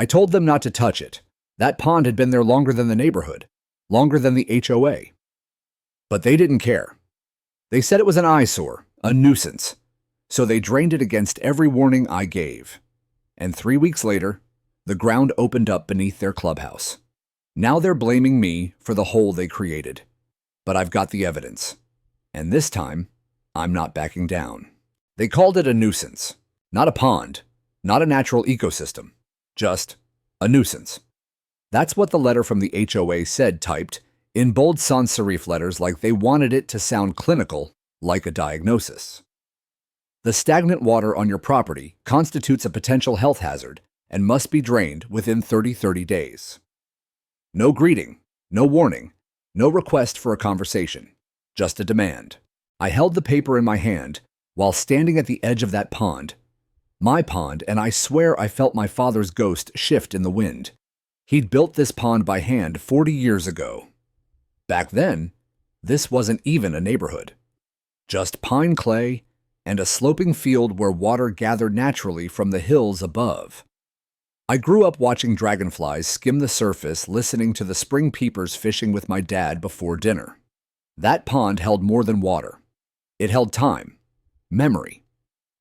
I told them not to touch it. That pond had been there longer than the neighborhood, longer than the HOA. But they didn't care. They said it was an eyesore, a nuisance. So they drained it against every warning I gave. And 3 weeks later, the ground opened up beneath their clubhouse. Now they're blaming me for the hole they created. But I've got the evidence. And this time, I'm not backing down. They called it a nuisance. Not a pond, not a natural ecosystem. Just a nuisance. That's what the letter from the HOA said, typed in bold sans serif letters like they wanted it to sound clinical, like a diagnosis. The stagnant water on your property constitutes a potential health hazard and must be drained within 30 days. No greeting, no warning, no request for a conversation, just a demand. I held the paper in my hand while standing at the edge of that pond. My pond, and I swear I felt my father's ghost shift in the wind. He'd built this pond by hand 40 years ago. Back then, this wasn't even a neighborhood. Just pine clay and a sloping field where water gathered naturally from the hills above. I grew up watching dragonflies skim the surface, listening to the spring peepers fishing with my dad before dinner. That pond held more than water. It held time, memory,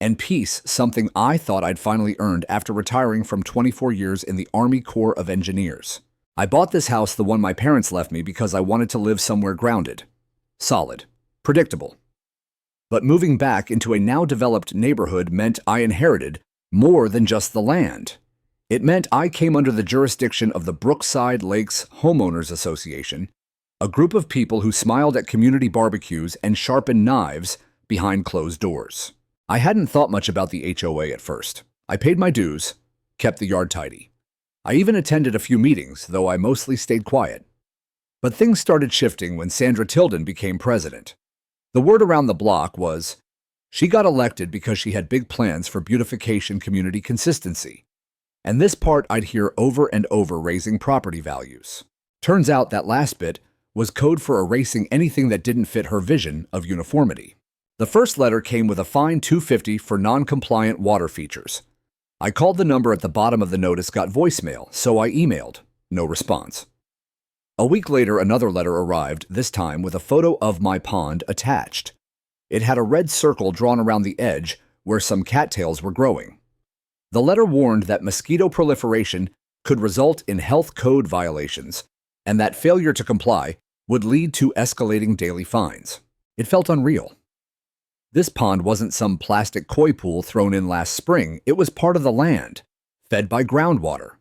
and peace, something I thought I'd finally earned after retiring from 24 years in the Army Corps of Engineers. I bought this house, the one my parents left me, because I wanted to live somewhere grounded, solid, predictable. But moving back into a now-developed neighborhood meant I inherited more than just the land. It meant I came under the jurisdiction of the Brookside Lakes Homeowners Association, a group of people who smiled at community barbecues and sharpened knives behind closed doors. I hadn't thought much about the HOA at first. I paid my dues, kept the yard tidy. I even attended a few meetings, though I mostly stayed quiet. But things started shifting when Sandra Tilden became president. The word around the block was she got elected because she had big plans for beautification, community consistency. And this part I'd hear over and over: raising property values. Turns out that last bit was code for erasing anything that didn't fit her vision of uniformity. The first letter came with a fine $250 for non-compliant water features. I called the number at the bottom of the notice, got voicemail, so I emailed. No response. A week later, another letter arrived, this time with a photo of my pond attached. It had a red circle drawn around the edge where some cattails were growing. The letter warned that mosquito proliferation could result in health code violations, and that failure to comply would lead to escalating daily fines. It felt unreal. This pond wasn't some plastic koi pool thrown in last spring. It was part of the land, fed by groundwater,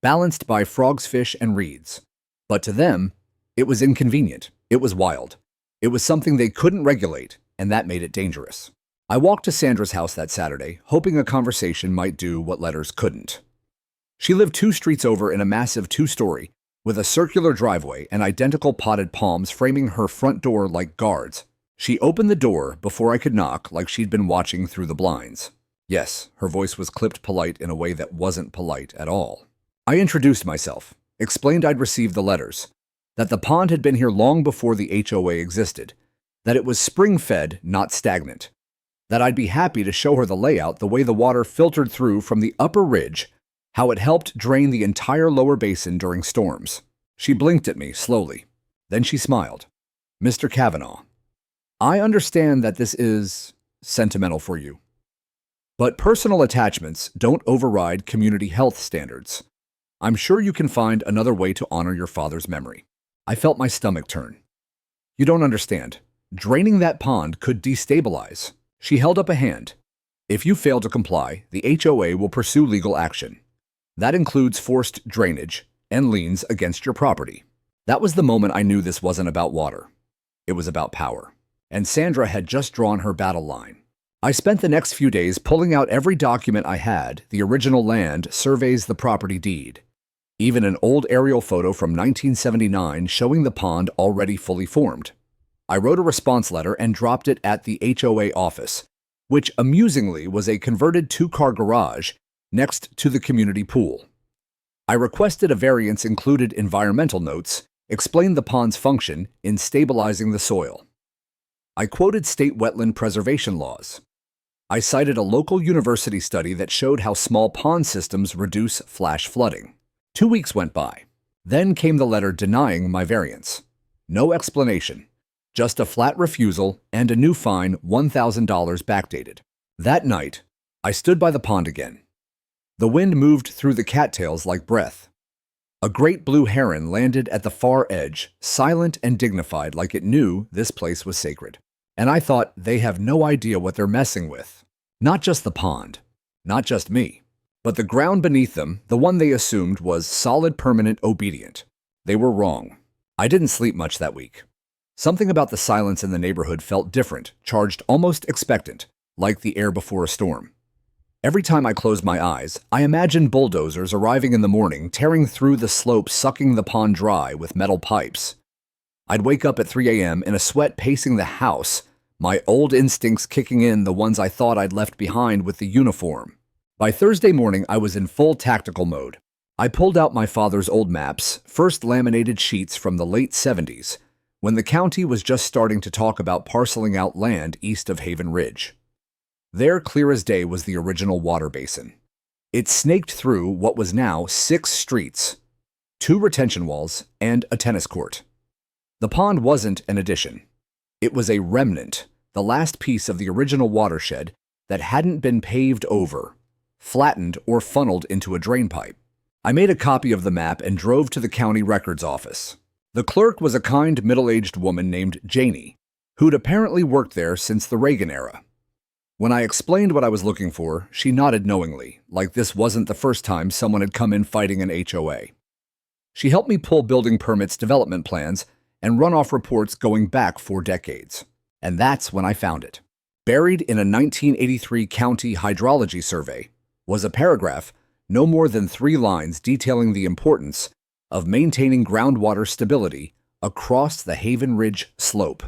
balanced by frogs, fish, and reeds. But to them, it was inconvenient. It was wild. It was something they couldn't regulate, and that made it dangerous. I walked to Sandra's house that Saturday, hoping a conversation might do what letters couldn't. She lived 2 streets over in a massive 2-story with a circular driveway and identical potted palms framing her front door like guards. She opened the door before I could knock, like she'd been watching through the blinds. Yes, her voice was clipped polite in a way that wasn't polite at all. I introduced myself, explained I'd received the letters, that the pond had been here long before the HOA existed, that it was spring-fed, not stagnant, that I'd be happy to show her the layout, the way the water filtered through from the upper ridge, how it helped drain the entire lower basin during storms. She blinked at me slowly. Then she smiled. "Mr. Kavanaugh, I understand that this is sentimental for you, but personal attachments don't override community health standards. I'm sure you can find another way to honor your father's memory." I felt my stomach turn. "You don't understand. Draining that pond could destabilize." She held up a hand. "If you fail to comply, the HOA will pursue legal action. That includes forced drainage and liens against your property." That was the moment I knew this wasn't about water. It was about power. And Sandra had just drawn her battle line. I spent the next few days pulling out every document I had: the original land surveys, the property deed, even an old aerial photo from 1979 showing the pond already fully formed. I wrote a response letter and dropped it at the HOA office, which amusingly was a converted 2-car garage next to the community pool. I requested a variance, included environmental notes, explained the pond's function in stabilizing the soil. I quoted state wetland preservation laws. I cited a local university study that showed how small pond systems reduce flash flooding. 2 weeks went by. Then came the letter denying my variance. No explanation, just a flat refusal and a new fine $1,000 backdated. That night, I stood by the pond again. The wind moved through the cattails like breath. A great blue heron landed at the far edge, silent and dignified like it knew this place was sacred. And I thought, they have no idea what they're messing with. Not just the pond, not just me, but the ground beneath them, the one they assumed was solid, permanent, obedient. They were wrong. I didn't sleep much that week. Something about the silence in the neighborhood felt different, charged almost expectant, like the air before a storm. Every time I closed my eyes, I imagined bulldozers arriving in the morning, tearing through the slope, sucking the pond dry with metal pipes. I'd wake up at 3 a.m. in a sweat, pacing the house, my old instincts kicking in, the ones I thought I'd left behind with the uniform. By Thursday morning, I was in full tactical mode. I pulled out my father's old maps, first laminated sheets from the late 70s, when the county was just starting to talk about parceling out land east of Haven Ridge. There, clear as day, was the original water basin. It snaked through what was now 6 streets, 2 retention walls, and a tennis court. The pond wasn't an addition. It was a remnant, the last piece of the original watershed that hadn't been paved over, flattened, or funneled into a drain pipe. I made a copy of the map and drove to the county records office. The clerk was a kind, middle-aged woman named Janie, who'd apparently worked there since the Reagan era. When I explained what I was looking for, she nodded knowingly, like this wasn't the first time someone had come in fighting an HOA. She helped me pull building permits, development plans, and runoff reports going back 4 decades. And that's when I found it. Buried in a 1983 county hydrology survey was a paragraph, no more than 3 lines, detailing the importance of maintaining groundwater stability across the Haven Ridge slope.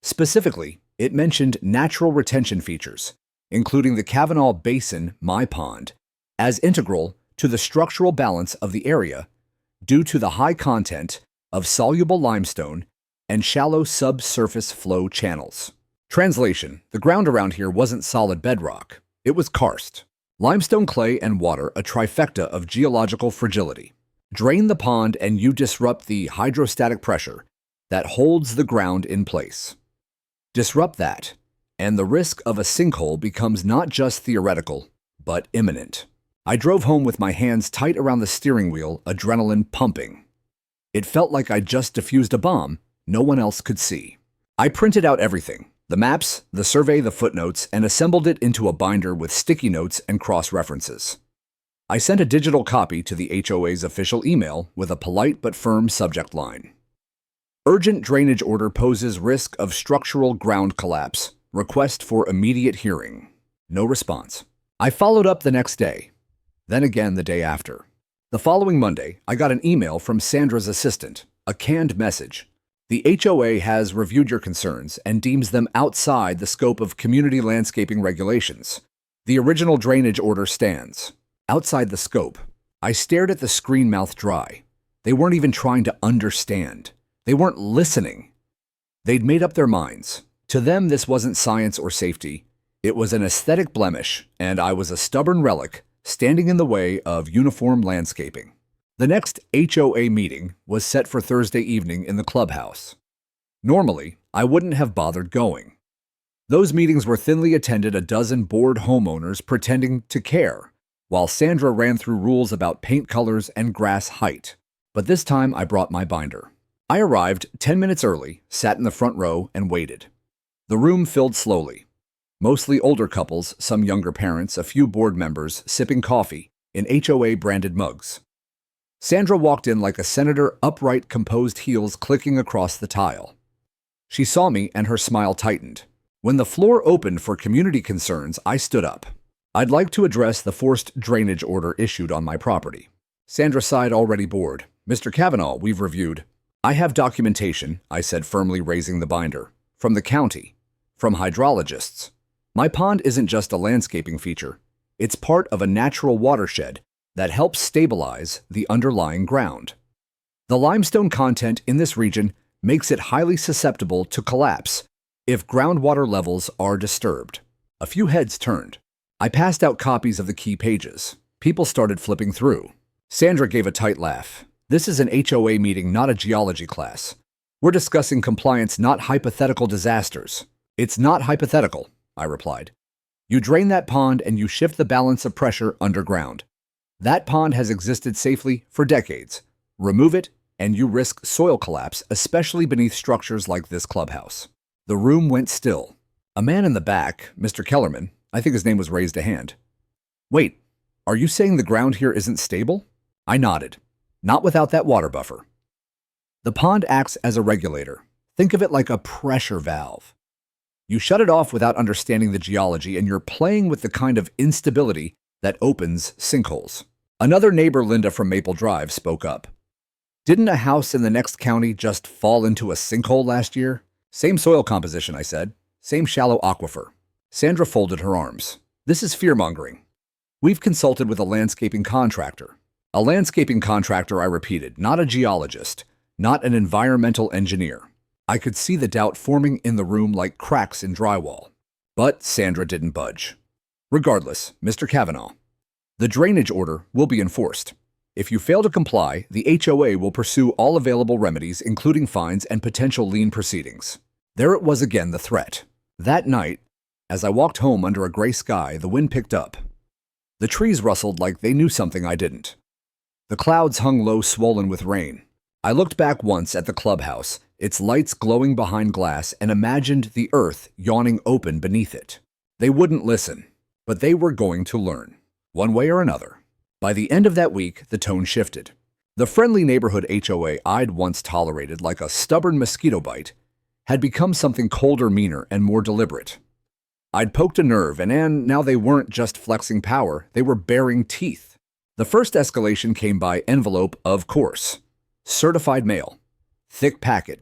Specifically, it mentioned natural retention features, including the Kavanaugh Basin, my pond, as integral to the structural balance of the area due to the high content of soluble limestone and shallow subsurface flow channels. Translation: the ground around here wasn't solid bedrock. It was karst. Limestone, clay, and water, a trifecta of geological fragility. Drain the pond and you disrupt the hydrostatic pressure that holds the ground in place. Disrupt that, and the risk of a sinkhole becomes not just theoretical, but imminent. I drove home with my hands tight around the steering wheel, adrenaline pumping. It felt like I'd just defused a bomb no one else could see. I printed out everything, the maps, the survey, the footnotes, and assembled it into a binder with sticky notes and cross-references. I sent a digital copy to the HOA's official email with a polite but firm subject line. Urgent drainage order poses risk of structural ground collapse. Request for immediate hearing. No response. I followed up the next day, then again the day after. The following Monday, I got an email from Sandra's assistant, a canned message. The HOA has reviewed your concerns and deems them outside the scope of community landscaping regulations. The original drainage order stands. Outside the scope. I stared at the screen, mouth dry. They weren't even trying to understand. They weren't listening. They'd made up their minds. To them, this wasn't science or safety. It was an aesthetic blemish, and I was a stubborn relic standing in the way of uniform landscaping. The next HOA meeting was set for Thursday evening in the Clubhouse. Normally, I wouldn't have bothered going. Those meetings were thinly attended, a dozen bored homeowners pretending to care, while Sandra ran through rules about paint colors and grass height. But this time I brought my binder. I arrived 10 minutes early, sat in the front row, and waited. The room filled slowly. Mostly older couples, some younger parents, a few board members sipping coffee in HOA-branded mugs. Sandra walked in like a senator, upright, composed, heels clicking across the tile. She saw me and her smile tightened. When the floor opened for community concerns, I stood up. I'd like to address the forced drainage order issued on my property. Sandra sighed, already bored. Mr. Kavanaugh, we've reviewed. I have documentation, I said, firmly raising the binder. From the county. From hydrologists. My pond isn't just a landscaping feature. It's part of a natural watershed that helps stabilize the underlying ground. The limestone content in this region makes it highly susceptible to collapse if groundwater levels are disturbed. A few heads turned. I passed out copies of the key pages. People started flipping through. Sandra gave a tight laugh. This is an HOA meeting, not a geology class. We're discussing compliance, not hypothetical disasters. It's not hypothetical, I replied. You drain that pond and you shift the balance of pressure underground. That pond has existed safely for decades. Remove it, and you risk soil collapse, especially beneath structures like this clubhouse. The room went still. A man in the back, Mr. Kellerman, I think his name was, raised a hand. Wait, are you saying the ground here isn't stable? I nodded. Not without that water buffer. The pond acts as a regulator. Think of it like a pressure valve. You shut it off without understanding the geology, and you're playing with the kind of instability that opens sinkholes. Another neighbor, Linda from Maple Drive, spoke up. Didn't a house in the next county just fall into a sinkhole last year? Same soil composition, I said. Same shallow aquifer. Sandra folded her arms. This is fear-mongering. We've consulted with a landscaping contractor. A landscaping contractor, I repeated, not a geologist, not an environmental engineer. I could see the doubt forming in the room like cracks in drywall. But Sandra didn't budge. Regardless, Mr. Kavanaugh, the drainage order will be enforced. If you fail to comply, the HOA will pursue all available remedies, including fines and potential lien proceedings. There it was again, the threat. That night, as I walked home under a gray sky, the wind picked up. The trees rustled like they knew something I didn't. The clouds hung low, swollen with rain. I looked back once at the clubhouse, its lights glowing behind glass, and imagined the earth yawning open beneath it. They wouldn't listen, but they were going to learn, one way or another. By the end of that week, the tone shifted. The friendly neighborhood HOA I'd once tolerated like a stubborn mosquito bite had become something colder, meaner, and more deliberate. I'd poked a nerve, and now they weren't just flexing power, they were baring teeth. The first escalation came by envelope, of course. Certified mail. Thick packet.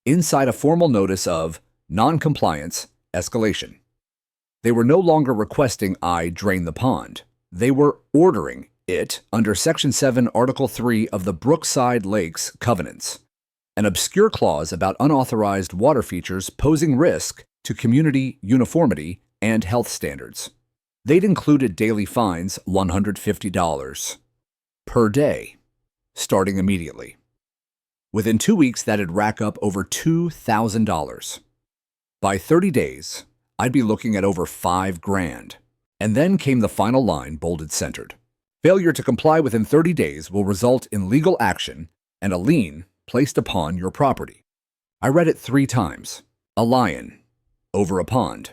Inside a formal notice of non-compliance escalation. They were no longer requesting I drain the pond. They were ordering it under Section 7, Article 3 of the Brookside Lakes Covenants, an obscure clause about unauthorized water features posing risk to community uniformity and health standards. They'd included daily fines, $150 per day, starting immediately. Within 2 weeks, that'd rack up over $2,000. By 30 days, I'd be looking at over $5,000. And then came the final line, bolded centered. Failure to comply within 30 days will result in legal action and a lien placed upon your property. I read it 3 times. A lion over a pond.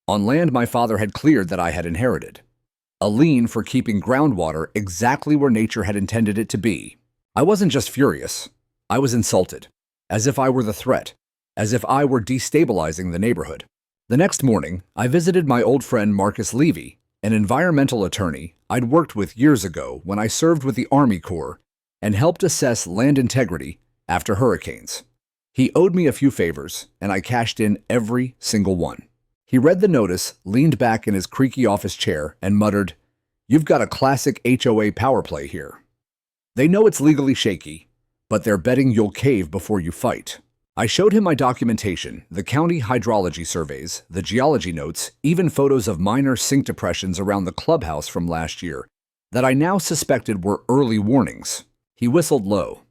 On land my father had cleared that I had inherited. A lien for keeping groundwater exactly where nature had intended it to be. I wasn't just furious. I was insulted. As if I were the threat. As if I were destabilizing the neighborhood. The next morning, I visited my old friend Marcus Levy, an environmental attorney I'd worked with years ago when I served with the Army Corps and helped assess land integrity after hurricanes. He owed me a few favors, and I cashed in every single one. He read the notice, leaned back in his creaky office chair, and muttered, "You've got a classic HOA power play here. They know it's legally shaky, but they're betting you'll cave before you fight." I showed him my documentation, the county hydrology surveys, the geology notes, even photos of minor sink depressions around the clubhouse from last year that I now suspected were early warnings. He whistled low.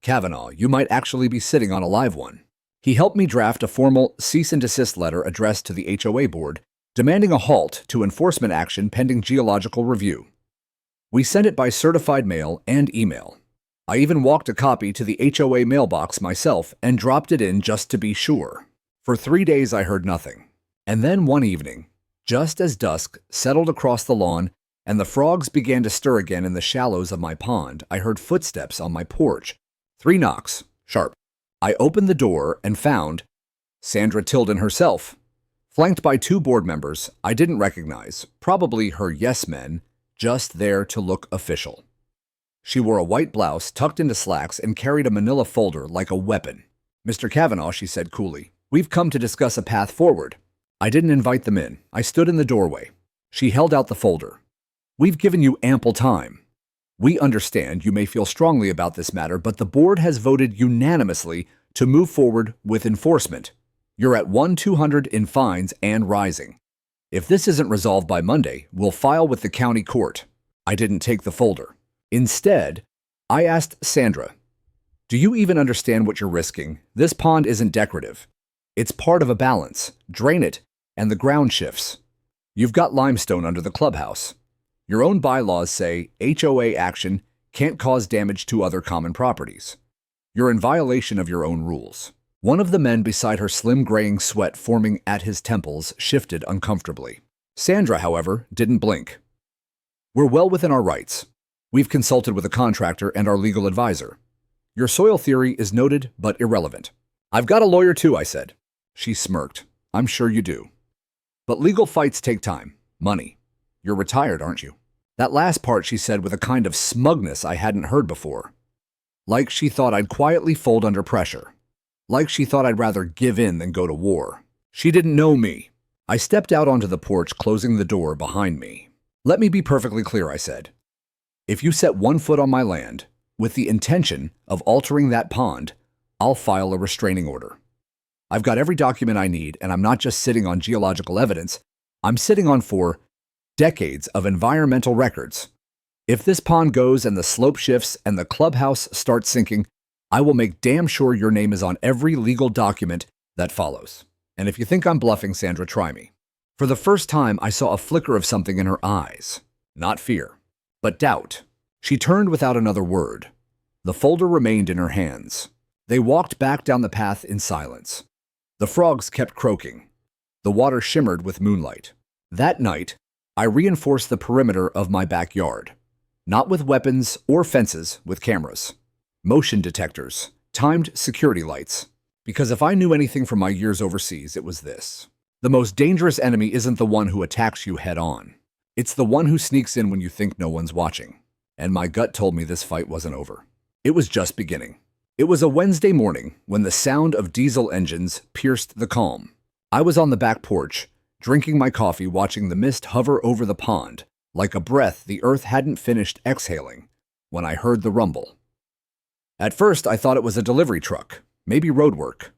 "Kavanaugh, you might actually be sitting on a live one." He helped me draft a formal cease and desist letter addressed to the HOA board, demanding a halt to enforcement action pending geological review. We sent it by certified mail and email. I even walked a copy to the HOA mailbox myself and dropped it in just to be sure. For 3 days I heard nothing. And then one evening, just as dusk settled across the lawn and the frogs began to stir again in the shallows of my pond, I heard footsteps on my porch. 3 knocks, sharp. I opened the door and found Sandra Tilden herself, flanked by 2 board members I didn't recognize, probably her yes men, just there to look official. She wore a white blouse tucked into slacks and carried a manila folder like a weapon. "Mr. Kavanaugh," she said coolly, "we've come to discuss a path forward." I didn't invite them in. I stood in the doorway. She held out the folder. "We've given you ample time. We understand you may feel strongly about this matter, but the board has voted unanimously to move forward with enforcement. You're at 1,200 in fines and rising. If this isn't resolved by Monday, we'll file with the county court. I didn't take the folder. Instead, I asked Sandra, do you even understand what you're risking? This pond isn't decorative. It's part of a balance. Drain it, and the ground shifts. You've got limestone under the clubhouse. Your own bylaws say HOA action can't cause damage to other common properties. You're in violation of your own rules. One of the men beside her, slim graying sweat forming at his temples, shifted uncomfortably. Sandra, however, didn't blink. We're well within our rights. We've consulted with a contractor and our legal advisor. Your soil theory is noted but irrelevant. I've got a lawyer too, I said. She smirked. I'm sure you do. But legal fights take time, money. You're retired, aren't you? That last part she said with a kind of smugness I hadn't heard before. Like she thought I'd quietly fold under pressure. Like she thought I'd rather give in than go to war. She didn't know me. I stepped out onto the porch, closing the door behind me. Let me be perfectly clear, I said. If you set 1 foot on my land with the intention of altering that pond, I'll file a restraining order. I've got every document I need, and I'm not just sitting on geological evidence. I'm sitting on 4 decades of environmental records. If this pond goes and the slope shifts and the clubhouse starts sinking, I will make damn sure your name is on every legal document that follows. And if you think I'm bluffing, Sandra, try me. For the first time, I saw a flicker of something in her eyes. Not fear, but doubt. She turned without another word. The folder remained in her hands. They walked back down the path in silence. The frogs kept croaking. The water shimmered with moonlight. That night, I reinforced the perimeter of my backyard. Not with weapons or fences, with cameras. Motion detectors, timed security lights. Because if I knew anything from my years overseas, it was this. The most dangerous enemy isn't the one who attacks you head on. It's the one who sneaks in when you think no one's watching. And my gut told me this fight wasn't over. It was just beginning. It was a Wednesday morning when the sound of diesel engines pierced the calm. I was on the back porch, drinking my coffee, watching the mist hover over the pond, like a breath the earth hadn't finished exhaling, when I heard the rumble. At first, I thought it was a delivery truck, maybe roadwork.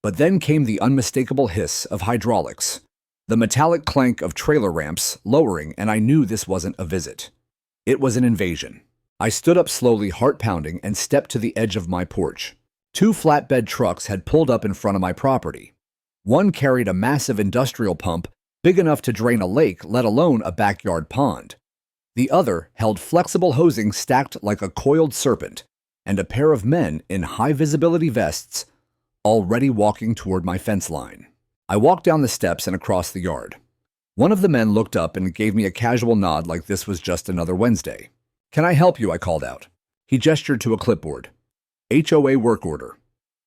But then came the unmistakable hiss of hydraulics, the metallic clank of trailer ramps lowering, and I knew this wasn't a visit. It was an invasion. I stood up slowly, heart pounding, and stepped to the edge of my porch. 2 flatbed trucks had pulled up in front of my property. One carried a massive industrial pump big enough to drain a lake, let alone a backyard pond. The other held flexible hosing stacked like a coiled serpent, and a pair of men in high-visibility vests already walking toward my fence line. I walked down the steps and across the yard. One of the men looked up and gave me a casual nod like this was just another Wednesday. Can I help you? I called out. He gestured to a clipboard. HOA work order.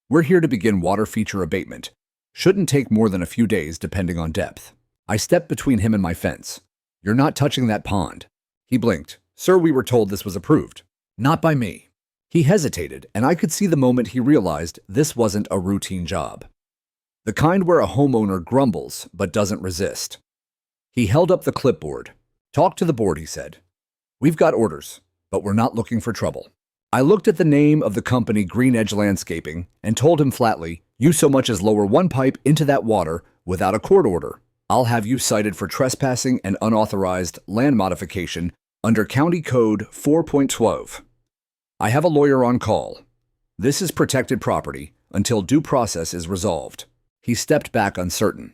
We're here to begin water feature abatement. Shouldn't take more than a few days depending on depth. I stepped between him and my fence. You're not touching that pond. He blinked. Sir, we were told this was approved. Not by me. He hesitated, and I could see the moment he realized this wasn't a routine job. The kind where a homeowner grumbles but doesn't resist. He held up the clipboard. Talk to the board, he said. We've got orders, but we're not looking for trouble. I looked at the name of the company, Green Edge Landscaping, and told him flatly, you so much as lower 1 pipe into that water without a court order, I'll have you cited for trespassing and unauthorized land modification under County Code 4.12. I have a lawyer on call. This is protected property until due process is resolved. He stepped back uncertain.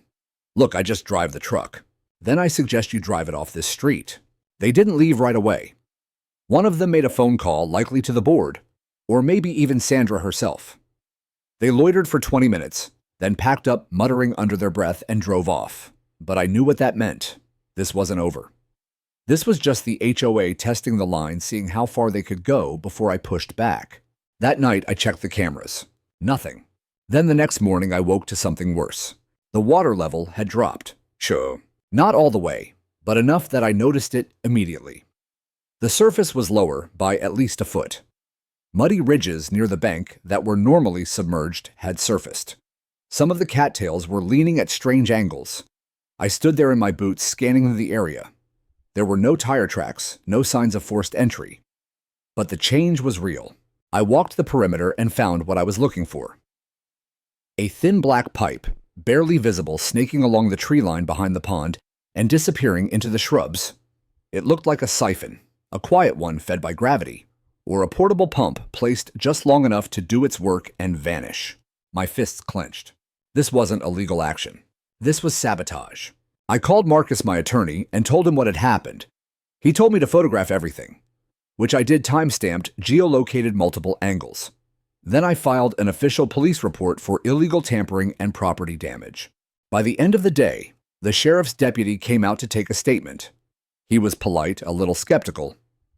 Look, I just drive the truck. Then I suggest you drive it off this street. They didn't leave right away. One of them made a phone call, likely to the board, or maybe even Sandra herself. They loitered for 20 minutes, then packed up, muttering under their breath, and drove off. But I knew what that meant. This wasn't over. This was just the HOA testing the line, seeing how far they could go before I pushed back. That night, I checked the cameras. Nothing. Then the next morning, I woke to something worse. The water level had dropped. Sure. Not all the way, but enough that I noticed it immediately. The surface was lower by at least a foot. Muddy ridges near the bank that were normally submerged had surfaced. Some of the cattails were leaning at strange angles. I stood there in my boots, scanning the area. There were no tire tracks, no signs of forced entry. But the change was real. I walked the perimeter and found what I was looking for. A thin black pipe, barely visible, snaking along the tree line behind the pond, and disappearing into the shrubs. It looked like a siphon, a quiet one fed by gravity, or a portable pump placed just long enough to do its work and vanish. My fists clenched. This wasn't illegal action. This was sabotage. I called Marcus, my attorney, and told him what had happened. He told me to photograph everything, which I did time-stamped, geolocated multiple angles. Then I filed an official police report for illegal tampering and property damage. By the end of the day, the sheriff's deputy came out to take a statement. He was polite, a little skeptical,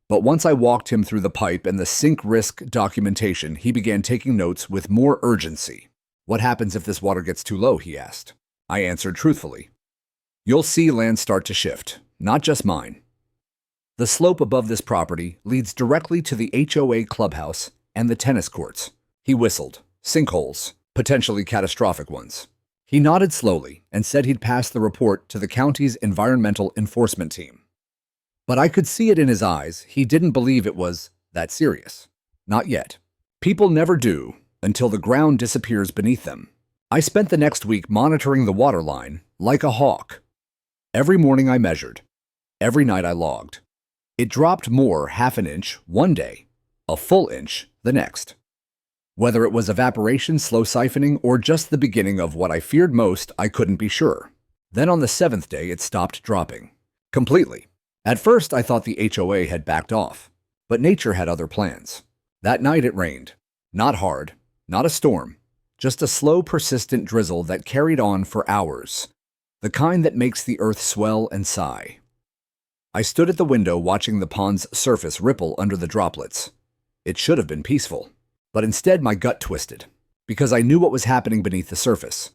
but once I walked him through the pipe and the sink risk documentation, he began taking notes with more urgency. "What happens if this water gets too low?" he asked. I answered truthfully. "You'll see land start to shift, not just mine. The slope above this property leads directly to the HOA clubhouse and the tennis courts." He whistled. "Sinkholes, potentially catastrophic ones." He nodded slowly and said he'd pass the report to the county's environmental enforcement team. But I could see it in his eyes. He didn't believe it was that serious. Not yet. People never do until the ground disappears beneath them. I spent the next week monitoring the water line like a hawk. Every morning I measured. Every night I logged. It dropped more half an inch one day, a full inch the next. Whether it was evaporation, slow siphoning, or just the beginning of what I feared most, I couldn't be sure. Then on the 7th day, it stopped dropping. Completely. At first, I thought the HOA had backed off, but nature had other plans. That night it rained. Not hard, not a storm, just a slow, persistent drizzle that carried on for hours, the kind that makes the earth swell and sigh. I stood at the window watching the pond's surface ripple under the droplets. It should have been peaceful, but instead my gut twisted, because I knew what was happening beneath the surface.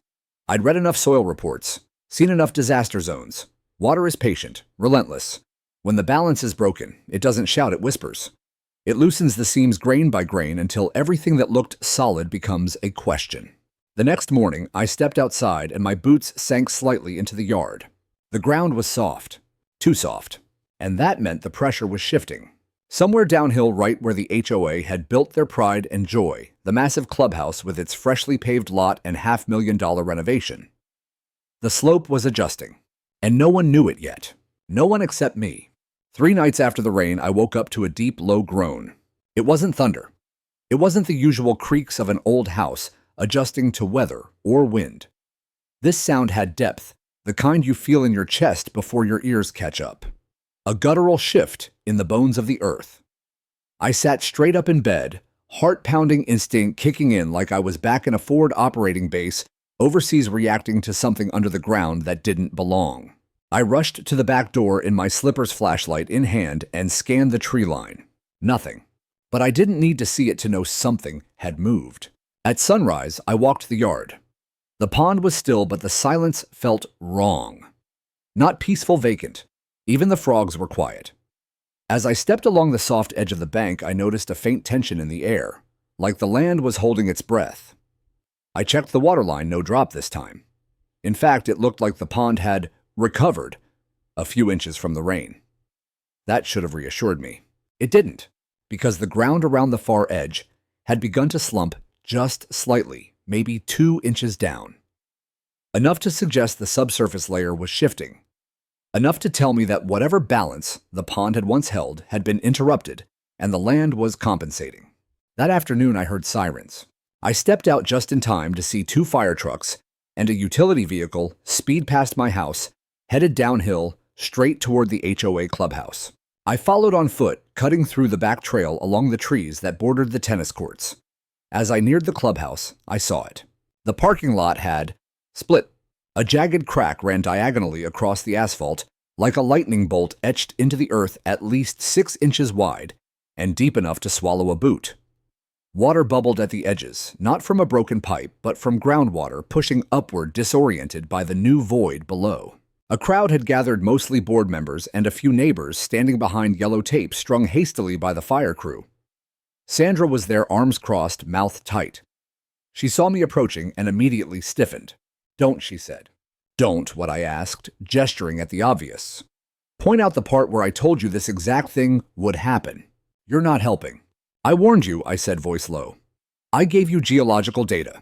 I'd read enough soil reports, seen enough disaster zones. Water is patient, relentless. When the balance is broken, it doesn't shout, it whispers. It loosens the seams grain by grain until everything that looked solid becomes a question. The next morning, I stepped outside and my boots sank slightly into the yard. The ground was soft, too soft, and that meant the pressure was shifting. Somewhere downhill, right where the HOA had built their pride and joy, the massive clubhouse with its freshly paved lot and $500,000 renovation. The slope was adjusting, and no one knew it yet. No one except me. 3 nights after the rain, I woke up to a deep, low groan. It wasn't thunder. It wasn't the usual creaks of an old house adjusting to weather or wind. This sound had depth, the kind you feel in your chest before your ears catch up. A guttural shift in the bones of the earth. I sat straight up in bed, heart-pounding instinct kicking in like I was back in a forward operating base, overseas reacting to something under the ground that didn't belong. I rushed to the back door in my slippers, flashlight in hand, and scanned the tree line. Nothing. But I didn't need to see it to know something had moved. At sunrise, I walked the yard. The pond was still, but the silence felt wrong. Not peaceful, vacant. Even the frogs were quiet. As I stepped along the soft edge of the bank, I noticed a faint tension in the air, like the land was holding its breath. I checked the water line, no drop this time. In fact, it looked like the pond had recovered a few inches from the rain. That should have reassured me. It didn't, because the ground around the far edge had begun to slump just slightly, maybe 2 inches down. Enough to suggest the subsurface layer was shifting. Enough to tell me that whatever balance the pond had once held had been interrupted, and the land was compensating. That afternoon I heard sirens. I stepped out just in time to see 2 fire trucks and a utility vehicle speed past my house, headed downhill, straight toward the HOA clubhouse. I followed on foot, cutting through the back trail along the trees that bordered the tennis courts. As I neared the clubhouse, I saw it. The parking lot had split. A jagged crack ran diagonally across the asphalt, like a lightning bolt etched into the earth at least 6 inches wide and deep enough to swallow a boot. Water bubbled at the edges, not from a broken pipe, but from groundwater pushing upward, disoriented by the new void below. A crowd had gathered, mostly board members and a few neighbors standing behind yellow tape strung hastily by the fire crew. Sandra was there, arms crossed, mouth tight. She saw me approaching and immediately stiffened. "Don't," she said. "Don't," what I asked, gesturing at the obvious. "Point out the part where I told you this exact thing would happen. You're not helping." "I warned you," I said, voice low. "I gave you geological data.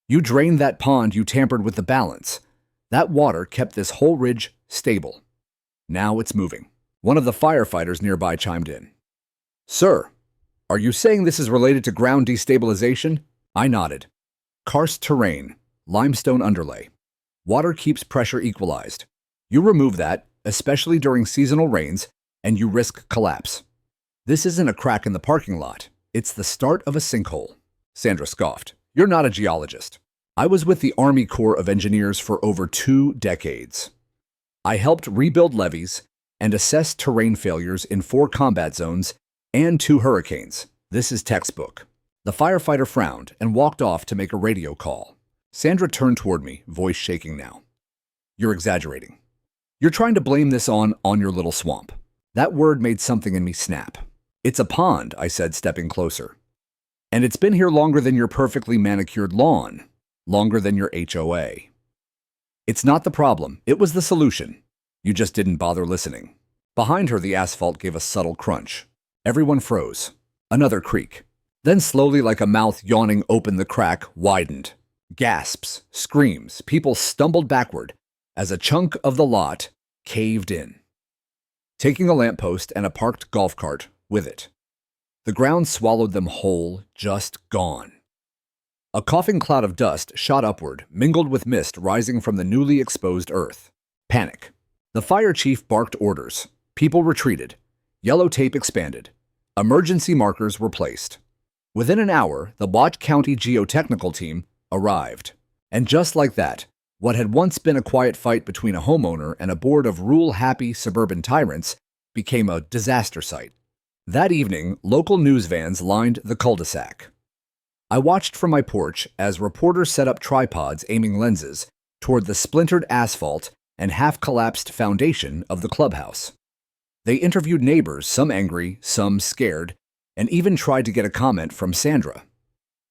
You drained that pond, you tampered with the balance. That water kept this whole ridge stable. Now it's moving. One of the firefighters nearby chimed in. Sir, are you saying this is related to ground destabilization? I nodded. Karst terrain, limestone underlay. Water keeps pressure equalized. You remove that, especially during seasonal rains, and you risk collapse. This isn't a crack in the parking lot. It's the start of a sinkhole. Sandra scoffed. You're not a geologist. I was with the Army Corps of Engineers for over 2 decades. I helped rebuild levees and assess terrain failures in 4 combat zones and 2 hurricanes. This is textbook. The firefighter frowned and walked off to make a radio call. Sandra turned toward me, voice shaking now. You're exaggerating. You're trying to blame this on your little swamp. That word made something in me snap. It's a pond, I said, stepping closer. And it's been here longer than your perfectly manicured lawn, longer than your HOA. It's not the problem, it was the solution. You just didn't bother listening. Behind her, the asphalt gave a subtle crunch. Everyone froze. Another creak. Then slowly, like a mouth yawning open, the crack widened. Gasps, screams, people stumbled backward as a chunk of the lot caved in, taking a lamppost and a parked golf cart with it. The ground swallowed them whole, just gone. A coughing cloud of dust shot upward, mingled with mist rising from the newly exposed earth. Panic. The fire chief barked orders. People retreated. Yellow tape expanded. Emergency markers were placed. Within an hour, the Bott County geotechnical team arrived. And just like that, what had once been a quiet fight between a homeowner and a board of rule-happy suburban tyrants became a disaster site. That evening, local news vans lined the cul-de-sac. I watched from my porch as reporters set up tripods aiming lenses toward the splintered asphalt and half-collapsed foundation of the clubhouse. They interviewed neighbors, some angry, some scared, and even tried to get a comment from Sandra.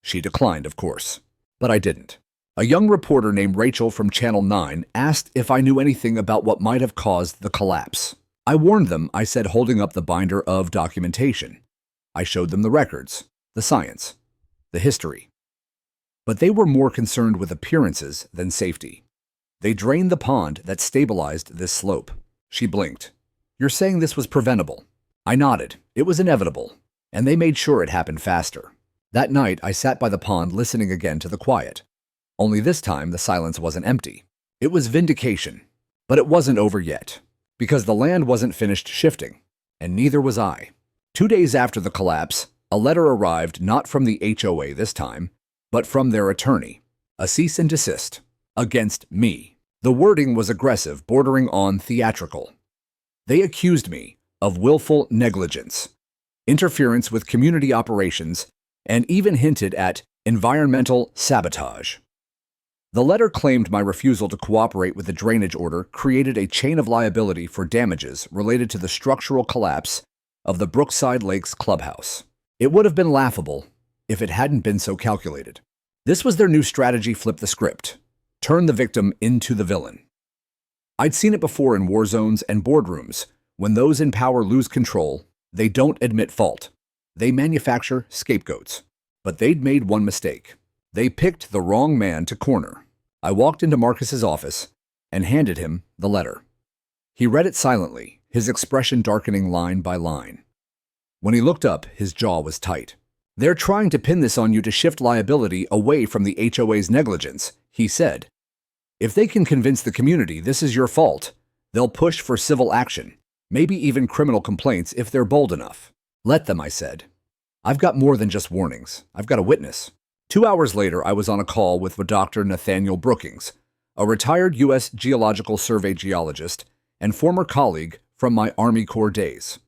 She declined, of course, but I didn't. A young reporter named Rachel from Channel 9 asked if I knew anything about what might have caused the collapse. I warned them, I said, holding up the binder of documentation. I showed them the records, the science, the history. But they were more concerned with appearances than safety. They drained the pond that stabilized this slope. She blinked. You're saying this was preventable? I nodded. It was inevitable. And they made sure it happened faster. That night, I sat by the pond listening again to the quiet. Only this time, the silence wasn't empty. It was vindication. But it wasn't over yet. Because the land wasn't finished shifting. And neither was I. 2 days after the collapse, a letter arrived not from the HOA this time, but from their attorney. A cease and desist. Against me. The wording was aggressive, bordering on theatrical. They accused me of willful negligence, interference with community operations, and even hinted at environmental sabotage. The letter claimed my refusal to cooperate with the drainage order created a chain of liability for damages related to the structural collapse of the Brookside Lakes clubhouse. It would have been laughable if it hadn't been so calculated. This was their new strategy: flip the script, turn the victim into the villain. I'd seen it before in war zones and boardrooms. When those in power lose control, they don't admit fault. They manufacture scapegoats. But they'd made one mistake. They picked the wrong man to corner. I walked into Marcus's office and handed him the letter. He read it silently, his expression darkening line by line. When he looked up, his jaw was tight. They're trying to pin this on you to shift liability away from the HOA's negligence, he said. If they can convince the community this is your fault, they'll push for civil action, maybe even criminal complaints if they're bold enough. Let them, I said. I've got more than just warnings. I've got a witness. 2 hours later, I was on a call with Dr. Nathaniel Brookings, a retired U.S. Geological Survey geologist and former colleague from my Army Corps days.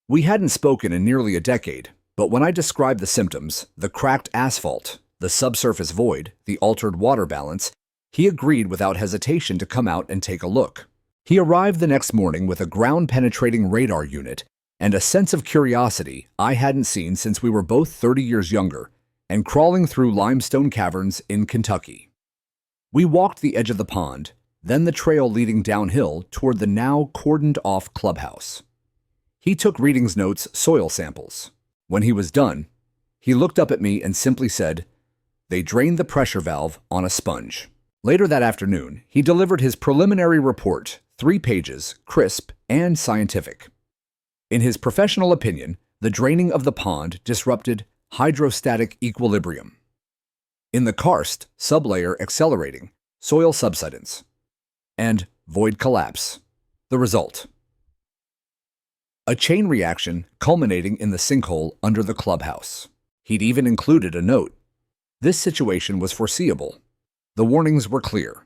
We hadn't spoken in nearly a decade, but when I described the symptoms, the cracked asphalt, the subsurface void, the altered water balance, he agreed without hesitation to come out and take a look. He arrived the next morning with a ground-penetrating radar unit and a sense of curiosity I hadn't seen since we were both 30 years younger and crawling through limestone caverns in Kentucky. We walked the edge of the pond, then the trail leading downhill toward the now cordoned-off clubhouse. He took readings notes, soil samples. When he was done, he looked up at me and simply said, "They drained the pressure valve on a sponge." Later that afternoon, he delivered his preliminary report, 3 pages, crisp and scientific. In his professional opinion, the draining of the pond disrupted hydrostatic equilibrium. In the karst, sublayer accelerating, soil subsidence, and void collapse. The result: a chain reaction culminating in the sinkhole under the clubhouse. He'd even included a note. This situation was foreseeable. The warnings were clear.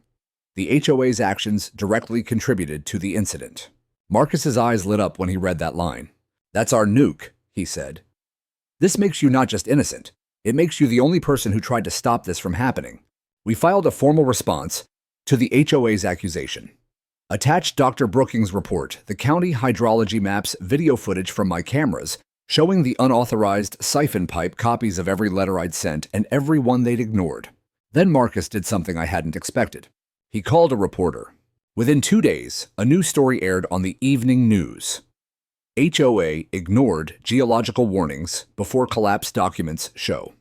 The HOA's actions directly contributed to the incident. Marcus's eyes lit up when he read that line. "That's our nuke," he said. "This makes you not just innocent. It makes you the only person who tried to stop this from happening." We filed a formal response to the HOA's accusation. Attached Dr. Brookings' report, the county hydrology maps, video footage from my cameras, showing the unauthorized siphon pipe copies of every letter I'd sent and every one they'd ignored. Then Marcus did something I hadn't expected. He called a reporter. Within 2 days, a new story aired on the evening news. HOA ignored geological warnings before collapse documents show.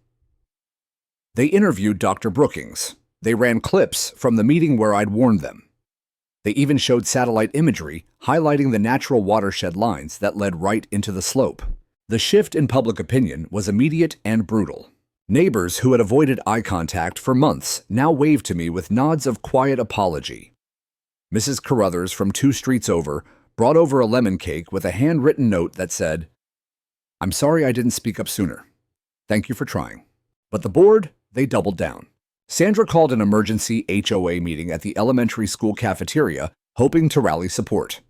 They interviewed Dr. Brookings. They ran clips from the meeting where I'd warned them. They even showed satellite imagery highlighting the natural watershed lines that led right into the slope. The shift in public opinion was immediate and brutal. Neighbors who had avoided eye contact for months now waved to me with nods of quiet apology. Mrs. Carruthers from 2 streets over brought over a lemon cake with a handwritten note that said, "I'm sorry I didn't speak up sooner. Thank you for trying." But the board, they doubled down. Sandra called an emergency HOA meeting at the elementary school cafeteria, hoping to rally support.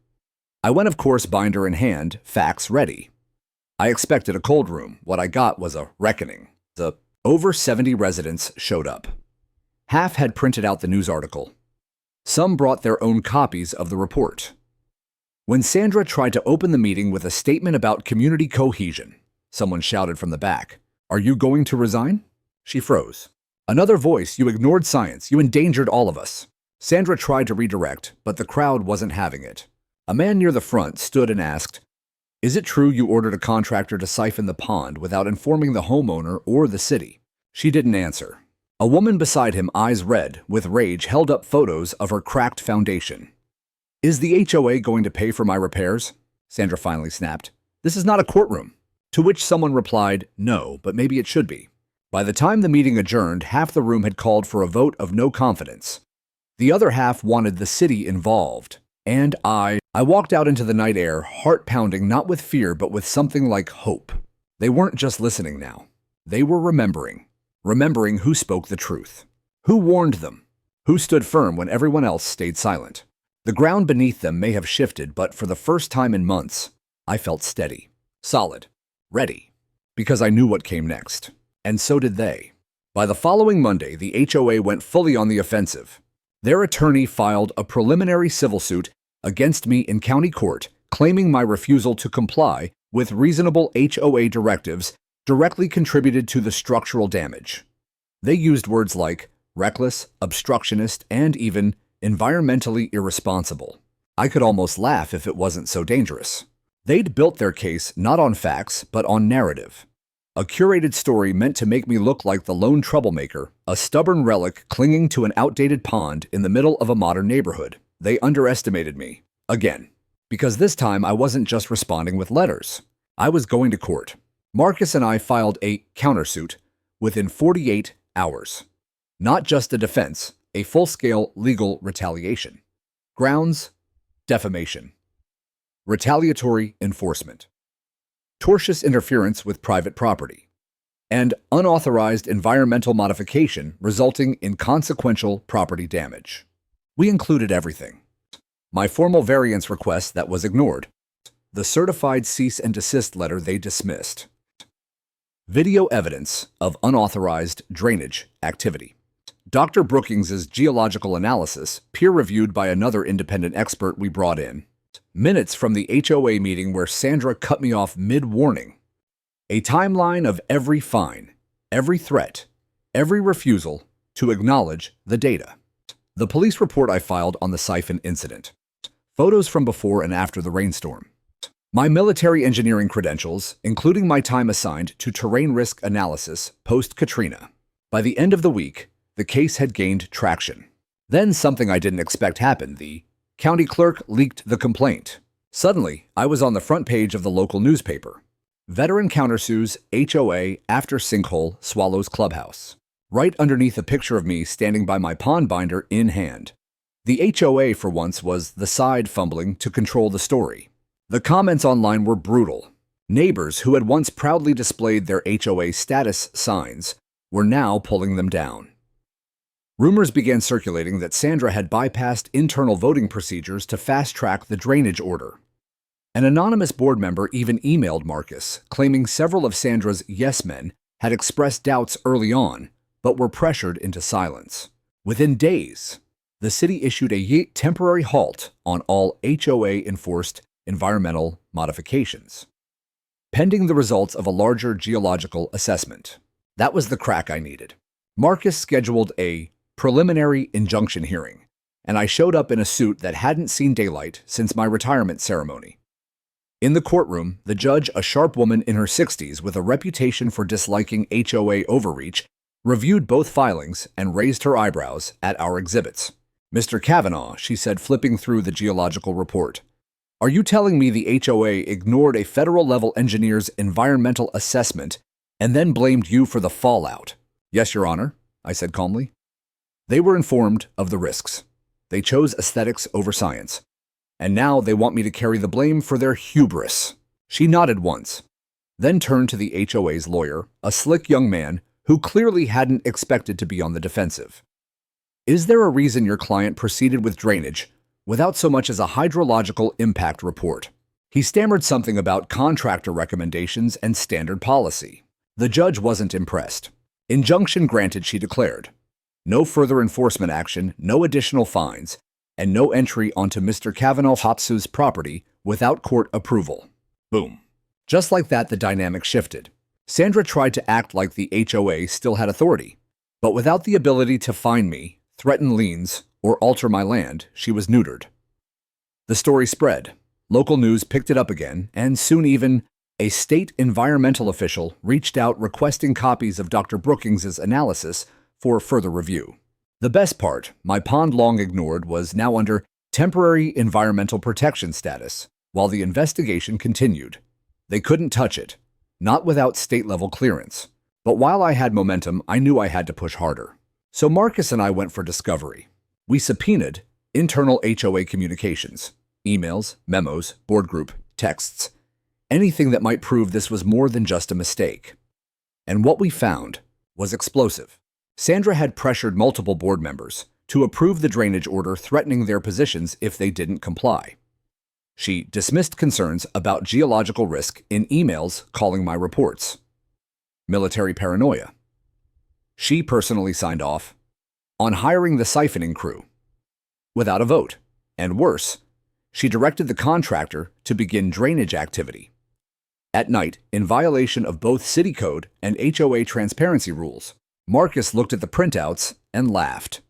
I went, of course, binder in hand, facts ready. I expected a cold room. What I got was a reckoning. Over 70 residents showed up. Half had printed out the news article. Some brought their own copies of the report. When Sandra tried to open the meeting with a statement about community cohesion, someone shouted from the back, "Are you going to resign?" She froze. Another voice, "You ignored science. You endangered all of us." Sandra tried to redirect, but the crowd wasn't having it. A man near the front stood and asked, "Is it true you ordered a contractor to siphon the pond without informing the homeowner or the city?" She didn't answer. A woman beside him, eyes red with rage, held up photos of her cracked foundation. "Is the HOA going to pay for my repairs?" Sandra finally snapped. "This is not a courtroom." To which someone replied, "No, but maybe it should be." By the time the meeting adjourned, half the room had called for a vote of no confidence. The other half wanted the city involved. And I walked out into the night air, heart pounding, not with fear, but with something like hope. They weren't just listening now. They were remembering who spoke the truth, who warned them, who stood firm when everyone else stayed silent. The ground beneath them may have shifted, but for the first time in months, I felt steady, solid, ready, because I knew what came next. And so did they. By the following Monday, the HOA went fully on the offensive. Their attorney filed a preliminary civil suit against me in county court, claiming my refusal to comply with reasonable HOA directives directly contributed to the structural damage. They used words like reckless, obstructionist, and even environmentally irresponsible. I could almost laugh if it wasn't so dangerous. They'd built their case not on facts, but on narrative. A curated story meant to make me look like the lone troublemaker, a stubborn relic clinging to an outdated pond in the middle of a modern neighborhood. They underestimated me. Again. Because this time I wasn't just responding with letters. I was going to court. Marcus and I filed a countersuit within 48 hours. Not just a defense, a full-scale legal retaliation. Grounds: defamation. Retaliatory enforcement. Tortious interference with private property, and unauthorized environmental modification resulting in consequential property damage. We included everything. My formal variance request that was ignored. The certified cease and desist letter they dismissed. Video evidence of unauthorized drainage activity. Dr. Brookings' geological analysis, peer-reviewed by another independent expert we brought in. Minutes from the HOA meeting where Sandra cut me off mid-warning. A timeline of every fine, every threat, every refusal to acknowledge the data. The police report I filed on the siphon incident. Photos from before and after the rainstorm. My military engineering credentials, including my time assigned to terrain risk analysis post-Katrina. By the end of the week, the case had gained traction. Then something I didn't expect happened. The County clerk leaked the complaint. Suddenly, I was on the front page of the local newspaper. Veteran countersues HOA after sinkhole swallows clubhouse. Right underneath a picture of me standing by my pond binder in hand. The HOA, for once, was the side fumbling to control the story. The comments online were brutal. Neighbors who had once proudly displayed their HOA status signs were now pulling them down. Rumors began circulating that Sandra had bypassed internal voting procedures to fast-track the drainage order. An anonymous board member even emailed Marcus, claiming several of Sandra's yes men had expressed doubts early on, but were pressured into silence. Within days, the city issued a temporary halt on all HOA-enforced environmental modifications, pending the results of a larger geological assessment. That was the crack I needed. Marcus scheduled a preliminary injunction hearing, and I showed up in a suit that hadn't seen daylight since my retirement ceremony. In the courtroom, the judge, a sharp woman in her 60s with a reputation for disliking HOA overreach, reviewed both filings and raised her eyebrows at our exhibits. "Mr. Kavanaugh," she said, flipping through the geological report, "are you telling me the HOA ignored a federal-level engineer's environmental assessment and then blamed you for the fallout?" "Yes, Your Honor," I said calmly. "They were informed of the risks. They chose aesthetics over science. And now they want me to carry the blame for their hubris." She nodded once, then turned to the HOA's lawyer, a slick young man who clearly hadn't expected to be on the defensive. "Is there a reason your client proceeded with drainage without so much as a hydrological impact report?" He stammered something about contractor recommendations and standard policy. The judge wasn't impressed. "Injunction granted," she declared. "No further enforcement action, no additional fines, and no entry onto Mr. Kavanaugh Hopsu's property without court approval." Boom. Just like that, the dynamic shifted. Sandra tried to act like the HOA still had authority, but without the ability to fine me, threaten liens, or alter my land, she was neutered. The story spread. Local news picked it up again, and soon even a state environmental official reached out requesting copies of Dr. Brookings's analysis for further review. The best part, my pond long ignored, was now under temporary environmental protection status while the investigation continued. They couldn't touch it, not without state-level clearance. But while I had momentum, I knew I had to push harder. So Marcus and I went for discovery. We subpoenaed internal HOA communications, emails, memos, board group, texts, anything that might prove this was more than just a mistake. And what we found was explosive. Sandra had pressured multiple board members to approve the drainage order, threatening their positions if they didn't comply. She dismissed concerns about geological risk in emails calling my reports military paranoia. She personally signed off on hiring the siphoning crew without a vote. And worse, she directed the contractor to begin drainage activity at night in violation of both city code and HOA transparency rules. Marcus looked at the printouts and laughed.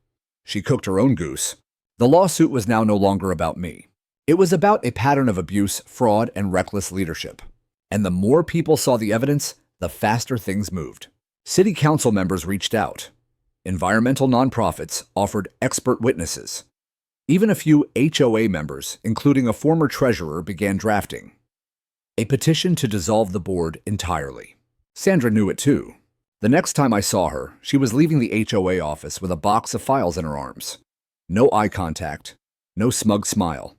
She cooked her own goose. The lawsuit was now no longer about me. It was about a pattern of abuse, fraud, and reckless leadership. And the more people saw the evidence, the faster things moved. City council members reached out. Environmental nonprofits offered expert witnesses. Even a few HOA members, including a former treasurer, began drafting a petition to dissolve the board entirely. Sandra knew it too. The next time I saw her, she was leaving the HOA office with a box of files in her arms. No eye contact, no smug smile.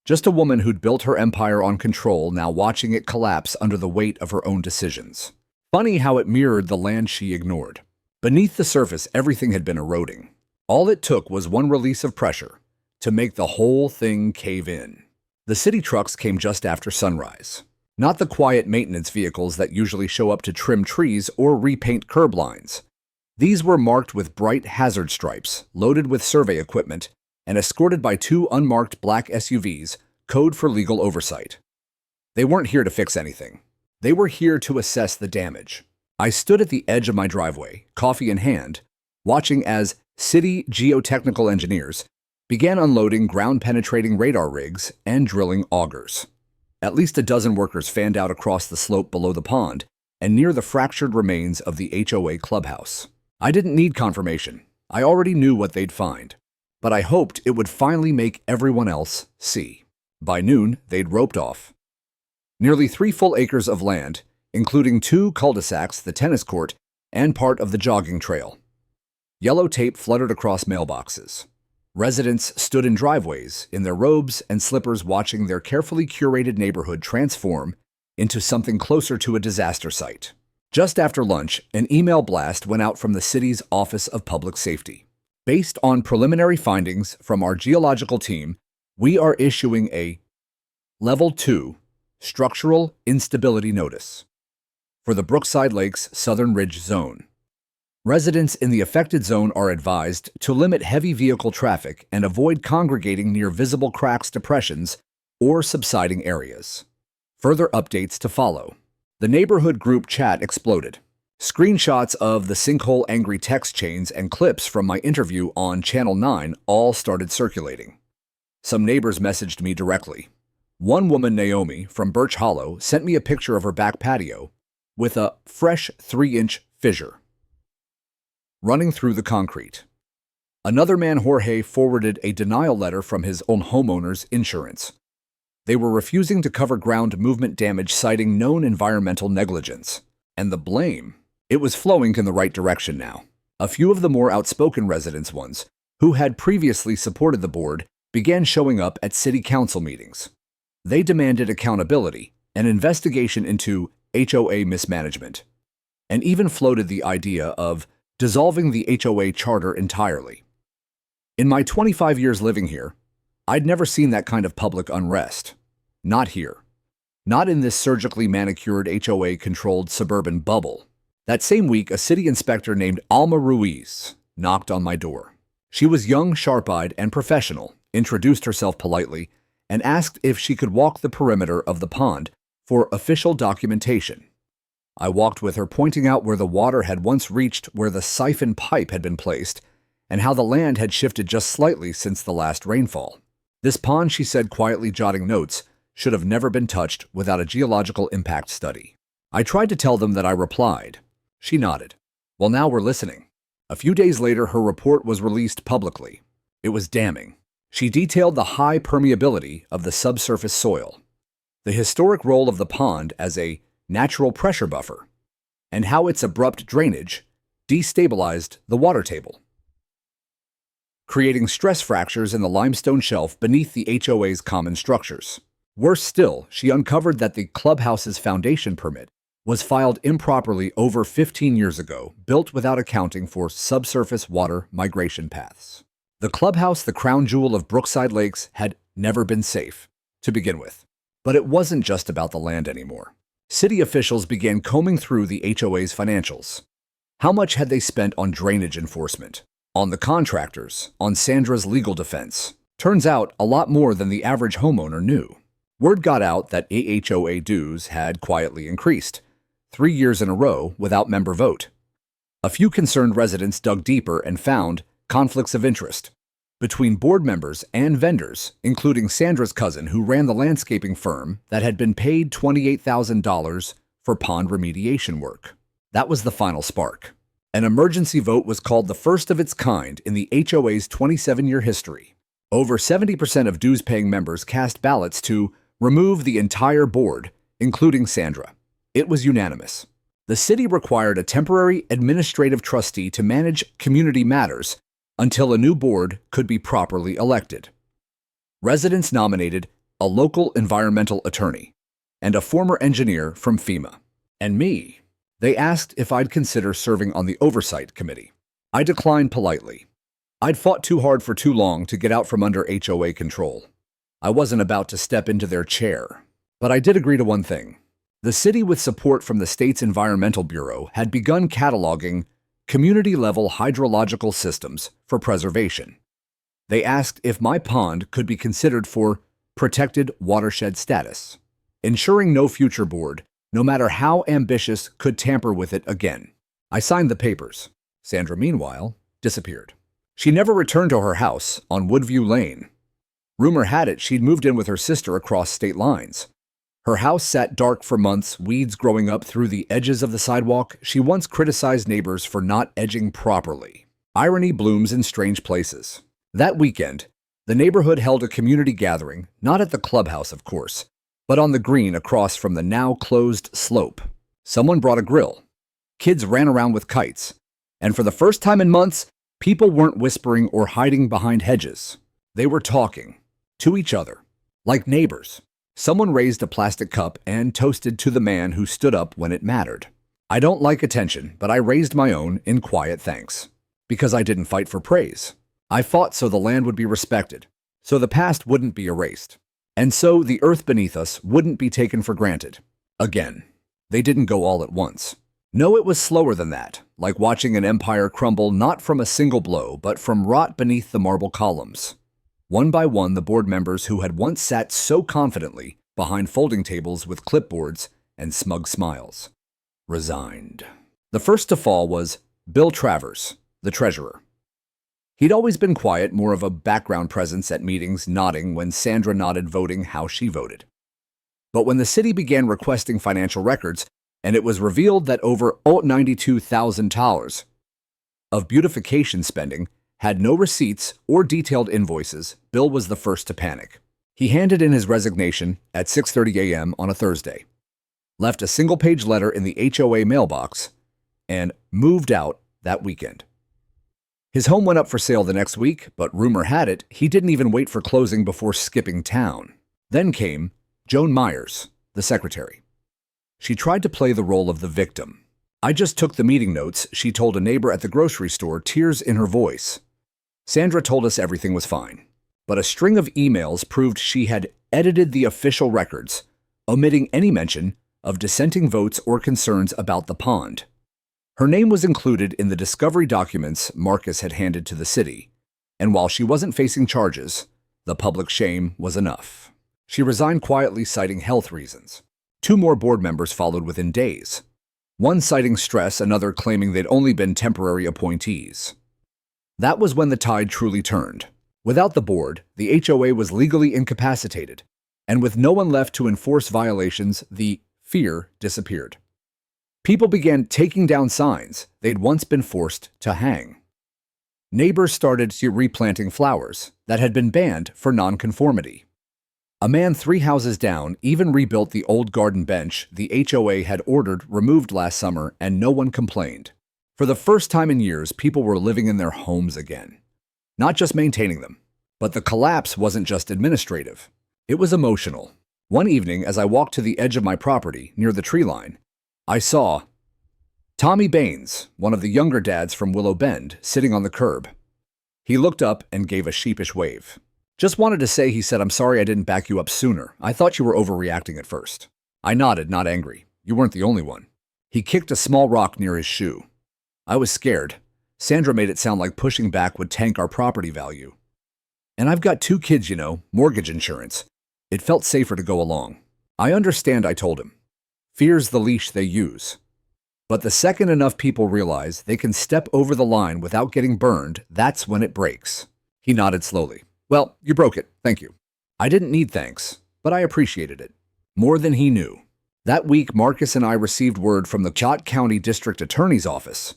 Just a woman who'd built her empire on control, now watching it collapse under the weight of her own decisions. Funny how it mirrored the land she ignored. Beneath the surface, everything had been eroding. All it took was one release of pressure to make the whole thing cave in. The city trucks came just after sunrise. Not the quiet maintenance vehicles that usually show up to trim trees or repaint curb lines. These were marked with bright hazard stripes, loaded with survey equipment, and escorted by two unmarked black SUVs, code for legal oversight. They weren't here to fix anything. They were here to assess the damage. I stood at the edge of my driveway, coffee in hand, watching as city geotechnical engineers began unloading ground-penetrating radar rigs and drilling augers. At least a dozen workers fanned out across the slope below the pond and near the fractured remains of the HOA clubhouse. I didn't need confirmation. I already knew what they'd find. but I hoped it would finally make everyone else see. By noon, they'd roped off. Nearly 3 full acres of land, including 2 cul-de-sacs, the tennis court, and part of the jogging trail. Yellow tape fluttered across mailboxes. Residents stood in driveways, in their robes and slippers, watching their carefully curated neighborhood transform into something closer to a disaster site. Just after lunch, an email blast went out from the city's Office of Public Safety. Based on preliminary findings from our geological team, we are issuing a Level 2 Structural Instability Notice for the Brookside Lakes Southern Ridge Zone. Residents in the affected zone are advised to limit heavy vehicle traffic and avoid congregating near visible cracks, depressions, or subsiding areas. Further updates to follow. The neighborhood group chat exploded. Screenshots of the Sinkhole angry text chains and clips from my interview on Channel 9 all started circulating. Some neighbors messaged me directly. One woman, Naomi, from Birch Hollow, sent me a picture of her back patio with a fresh 3-inch fissure running through the concrete. Another man, Jorge, forwarded a denial letter from his own homeowner's insurance. They were refusing to cover ground movement damage, citing known environmental negligence. And the blame, it was flowing in the right direction now. A few of the more outspoken residents ones, who had previously supported the board, began showing up at city council meetings. They demanded accountability, an investigation into HOA mismanagement, and even floated the idea of dissolving the HOA charter entirely. In my 25 years living here, I'd never seen that kind of public unrest. Not here. Not in this surgically manicured HOA-controlled suburban bubble. That same week, a city inspector named Alma Ruiz knocked on my door. She was young, sharp-eyed, and professional, introduced herself politely, and asked if she could walk the perimeter of the pond for official documentation. I walked with her, pointing out where the water had once reached where the siphon pipe had been placed, and how the land had shifted just slightly since the last rainfall. This pond, she said, quietly jotting notes, should have never been touched without a geological impact study. I tried to tell them that I replied. She nodded. Well, now we're listening. A few days later, her report was released publicly. It was damning. She detailed the high permeability of the subsurface soil, the historic role of the pond as a natural pressure buffer, and how its abrupt drainage destabilized the water table, creating stress fractures in the limestone shelf beneath the HOA's common structures. Worse still, she uncovered that the Clubhouse's foundation permit was filed improperly over 15 years ago, built without accounting for subsurface water migration paths. The Clubhouse, the crown jewel of Brookside Lakes, had never been safe to begin with. But it wasn't just about the land anymore. City officials began combing through the HOA's financials. How much had they spent on drainage enforcement, on the contractors, on Sandra's legal defense? Turns out a lot more than the average homeowner knew. Word got out that AHOA dues had quietly increased, 3 years in a row without member vote. A few concerned residents dug deeper and found conflicts of interest between board members and vendors, including Sandra's cousin, who ran the landscaping firm that had been paid $28,000 for pond remediation work. That was the final spark. An emergency vote was called, the first of its kind in the HOA's 27-year history. Over 70% of dues-paying members cast ballots to remove the entire board, including Sandra. It was unanimous. The city required a temporary administrative trustee to manage community matters until a new board could be properly elected. Residents nominated a local environmental attorney and a former engineer from FEMA. And me. They asked if I'd consider serving on the oversight committee. I declined politely. I'd fought too hard for too long to get out from under HOA control. I wasn't about to step into their chair. But I did agree to one thing. The city, with support from the state's Environmental Bureau, had begun cataloging community-level hydrological systems for preservation. They asked if my pond could be considered for protected watershed status, ensuring no future board, no matter how ambitious, could tamper with it again. I signed the papers. Sandra, meanwhile, disappeared. She never returned to her house on Woodview Lane. Rumor had it she'd moved in with her sister across state lines. Her house sat dark for months, weeds growing up through the edges of the sidewalk. She once criticized neighbors for not edging properly. Irony blooms in strange places. That weekend, the neighborhood held a community gathering, not at the clubhouse, of course, but on the green across from the now closed slope. Someone brought a grill. Kids ran around with kites. And for the first time in months, people weren't whispering or hiding behind hedges. They were talking to each other, like neighbors. Someone raised a plastic cup and toasted to the man who stood up when it mattered. I don't like attention, but I raised my own in quiet thanks. Because I didn't fight for praise. I fought so the land would be respected, so the past wouldn't be erased, and so the earth beneath us wouldn't be taken for granted. Again, they didn't go all at once. No, it was slower than that, like watching an empire crumble not from a single blow, but from rot beneath the marble columns. One by one, the board members who had once sat so confidently behind folding tables with clipboards and smug smiles resigned. The first to fall was Bill Travers, the treasurer. He'd always been quiet, more of a background presence at meetings, nodding when Sandra nodded, voting how she voted. But when the city began requesting financial records, and it was revealed that over $92,000 of beautification spending had no receipts or detailed invoices, Bill was the first to panic. He handed in his resignation at 6:30 a.m. on a Thursday, left a single-page letter in the HOA mailbox, and moved out that weekend. His home went up for sale the next week, but rumor had it he didn't even wait for closing before skipping town. Then came Joan Myers, the secretary. She tried to play the role of the victim. "I just took the meeting notes," she told a neighbor at the grocery store, tears in her voice. Sandra told us everything was fine, but a string of emails proved she had edited the official records, omitting any mention of dissenting votes or concerns about the pond. Her name was included in the discovery documents Marcus had handed to the city, and while she wasn't facing charges, the public shame was enough. She resigned quietly, citing health reasons. 2 more board members followed within days, one citing stress, another claiming they'd only been temporary appointees. That was when the tide truly turned. Without the board, the HOA was legally incapacitated, and with no one left to enforce violations, the fear disappeared. People began taking down signs they'd once been forced to hang. Neighbors started replanting flowers that had been banned for nonconformity. A man 3 houses down even rebuilt the old garden bench the HOA had ordered removed last summer, and no one complained. For the first time in years, people were living in their homes again. Not just maintaining them. But the collapse wasn't just administrative. It was emotional. One evening, as I walked to the edge of my property, near the tree line, I saw Tommy Baines, one of the younger dads from Willow Bend, sitting on the curb. He looked up and gave a sheepish wave. "Just wanted to say," he said, "I'm sorry I didn't back you up sooner. I thought you were overreacting at first." I nodded, not angry. You weren't the only one. He kicked a small rock near his shoe. I was scared. Sandra made it sound like pushing back would tank our property value. And I've got 2 kids, mortgage insurance. It felt safer to go along. "I understand," I told him. Fear's the leash they use. But the second enough people realize they can step over the line without getting burned, that's when it breaks. He nodded slowly. "Well, you broke it. Thank you." I didn't need thanks, but I appreciated it. More than he knew. That week, Marcus and I received word from the Chott County District Attorney's Office.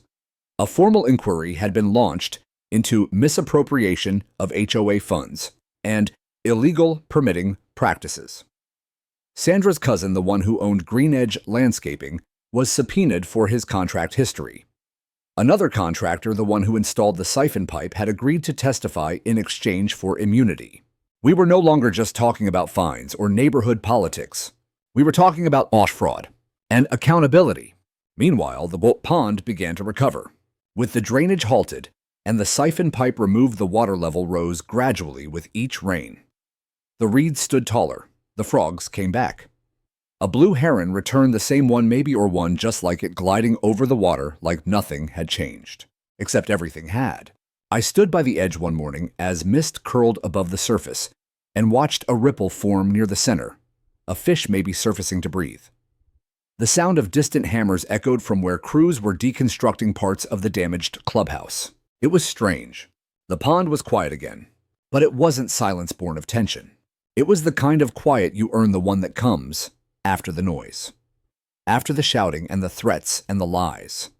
A formal inquiry had been launched into misappropriation of HOA funds and illegal permitting practices. Sandra's cousin, the one who owned Green Edge Landscaping, was subpoenaed for his contract history. Another contractor, the one who installed the siphon pipe, had agreed to testify in exchange for immunity. We were no longer just talking about fines or neighborhood politics. We were talking about fraud and accountability. Meanwhile, the pond began to recover. With the drainage halted and the siphon pipe removed, the water level rose gradually with each rain. The reeds stood taller. The frogs came back. A blue heron returned, the same one, maybe, or one just like it, gliding over the water like nothing had changed. Except everything had. I stood by the edge one morning as mist curled above the surface and watched a ripple form near the center, a fish maybe surfacing to breathe. The sound of distant hammers echoed from where crews were deconstructing parts of the damaged clubhouse. It was strange. The pond was quiet again, but it wasn't silence born of tension. It was the kind of quiet you earn, the one that comes after the noise, after the shouting and the threats and the lies,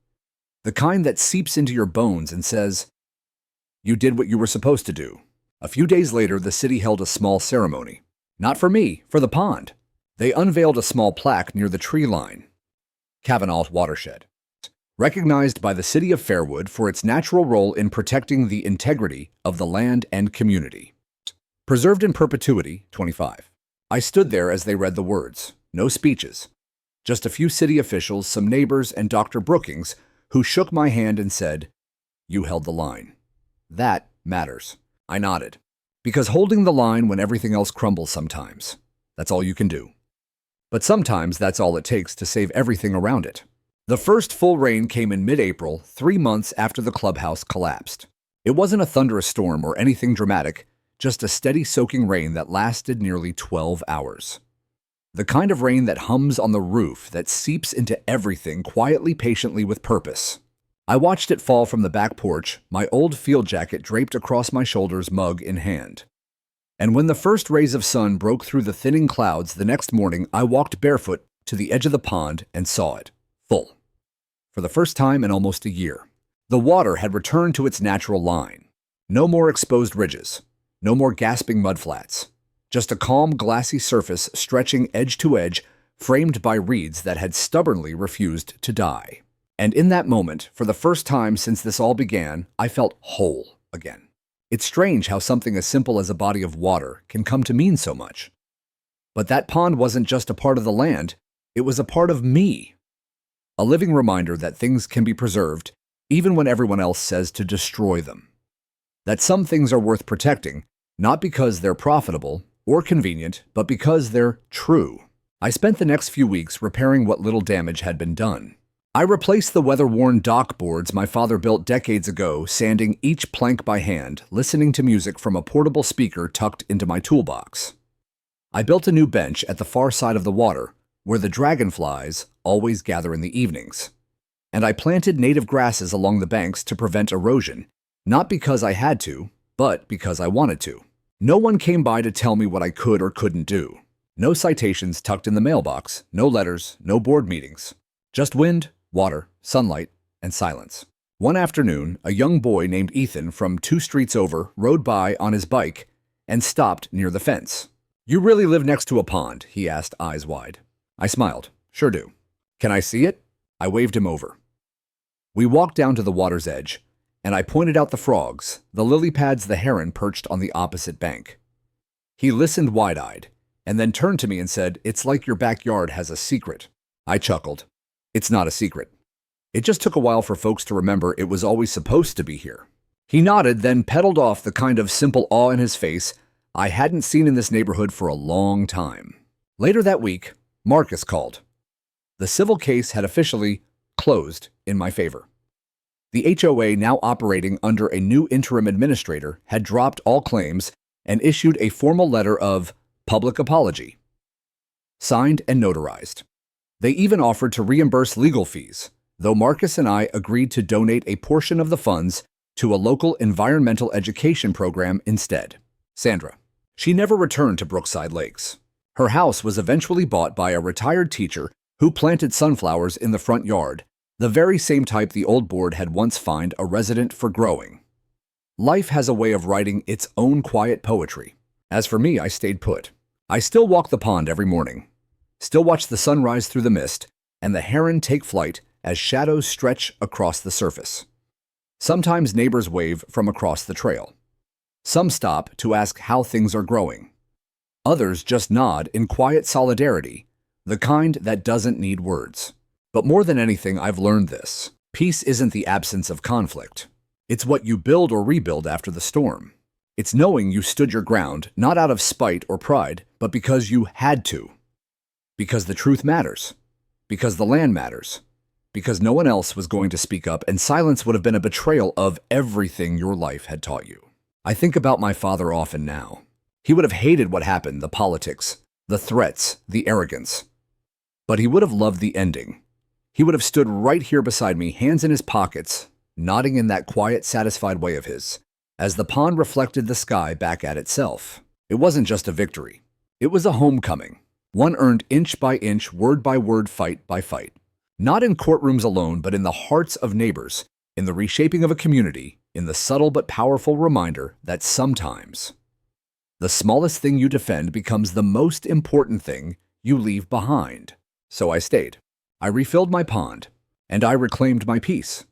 the kind that seeps into your bones and says, You did what you were supposed to do. A few days later, the city held a small ceremony. Not for me, for the pond. They unveiled a small plaque near the tree line. Kavanaugh Watershed. Recognized by the city of Fairwood for its natural role in protecting the integrity of the land and community. Preserved in perpetuity, 25. I stood there as they read the words. No speeches. Just a few city officials, some neighbors, and Dr. Brookings, who shook my hand and said, "You held the line." That matters. I nodded. Because holding the line when everything else crumbles sometimes, that's all you can do. But sometimes that's all it takes to save everything around it. The first full rain came in mid-April, 3 months after the clubhouse collapsed. It wasn't a thunderous storm or anything dramatic, just a steady soaking rain that lasted nearly 12 hours. The kind of rain that hums on the roof, that seeps into everything quietly, patiently, with purpose. I watched it fall from the back porch, my old field jacket draped across my shoulders, mug in hand. And when the first rays of sun broke through the thinning clouds the next morning, I walked barefoot to the edge of the pond and saw it, full. For the first time in almost a year. The water had returned to its natural line. No more exposed ridges. No more gasping mudflats. Just a calm, glassy surface stretching edge to edge, framed by reeds that had stubbornly refused to die. And in that moment, for the first time since this all began, I felt whole again. It's strange how something as simple as a body of water can come to mean so much. But that pond wasn't just a part of the land, it was a part of me. A living reminder that things can be preserved, even when everyone else says to destroy them. That some things are worth protecting, not because they're profitable or convenient, but because they're true. I spent the next few weeks repairing what little damage had been done. I replaced the weather-worn dock boards my father built decades ago, sanding each plank by hand, listening to music from a portable speaker tucked into my toolbox. I built a new bench at the far side of the water, where the dragonflies always gather in the evenings. And I planted native grasses along the banks to prevent erosion, not because I had to, but because I wanted to. No one came by to tell me what I could or couldn't do. No citations tucked in the mailbox, no letters, no board meetings. Just wind, water, sunlight, and silence. One afternoon, a young boy named Ethan from 2 streets over rode by on his bike and stopped near the fence. "You really live next to a pond?" he asked, eyes wide. I smiled. "Sure do." "Can I see it?" I waved him over. We walked down to the water's edge, and I pointed out the frogs, the lily pads, the heron perched on the opposite bank. He listened wide-eyed, and then turned to me and said, "It's like your backyard has a secret." I chuckled. "It's not a secret. It just took a while for folks to remember it was always supposed to be here." He nodded, then pedaled off, the kind of simple awe in his face I hadn't seen in this neighborhood for a long time. Later that week, Marcus called. The civil case had officially closed in my favor. The HOA, now operating under a new interim administrator, had dropped all claims and issued a formal letter of public apology, signed and notarized. They even offered to reimburse legal fees, though Marcus and I agreed to donate a portion of the funds to a local environmental education program instead. Sandra. She never returned to Brookside Lakes. Her house was eventually bought by a retired teacher who planted sunflowers in the front yard, the very same type the old board had once fined a resident for growing. Life has a way of writing its own quiet poetry. As for me, I stayed put. I still walk the pond every morning, still watch the sun rise through the mist and the heron take flight as shadows stretch across the surface. Sometimes neighbors wave from across the trail. Some stop to ask how things are growing. Others just nod in quiet solidarity, the kind that doesn't need words. But more than anything, I've learned this. Peace isn't the absence of conflict. It's what you build or rebuild after the storm. It's knowing you stood your ground, not out of spite or pride, but because you had to. Because the truth matters. Because the land matters. Because no one else was going to speak up, and silence would have been a betrayal of everything your life had taught you. I think about my father often now. He would have hated what happened, the politics, the threats, the arrogance. But he would have loved the ending. He would have stood right here beside me, hands in his pockets, nodding in that quiet, satisfied way of his, as the pond reflected the sky back at itself. It wasn't just a victory. It was a homecoming, one earned inch by inch, word by word, fight by fight. Not in courtrooms alone, but in the hearts of neighbors, in the reshaping of a community, in the subtle but powerful reminder that sometimes the smallest thing you defend becomes the most important thing you leave behind. So I stayed. I refilled my pond, and I reclaimed my peace.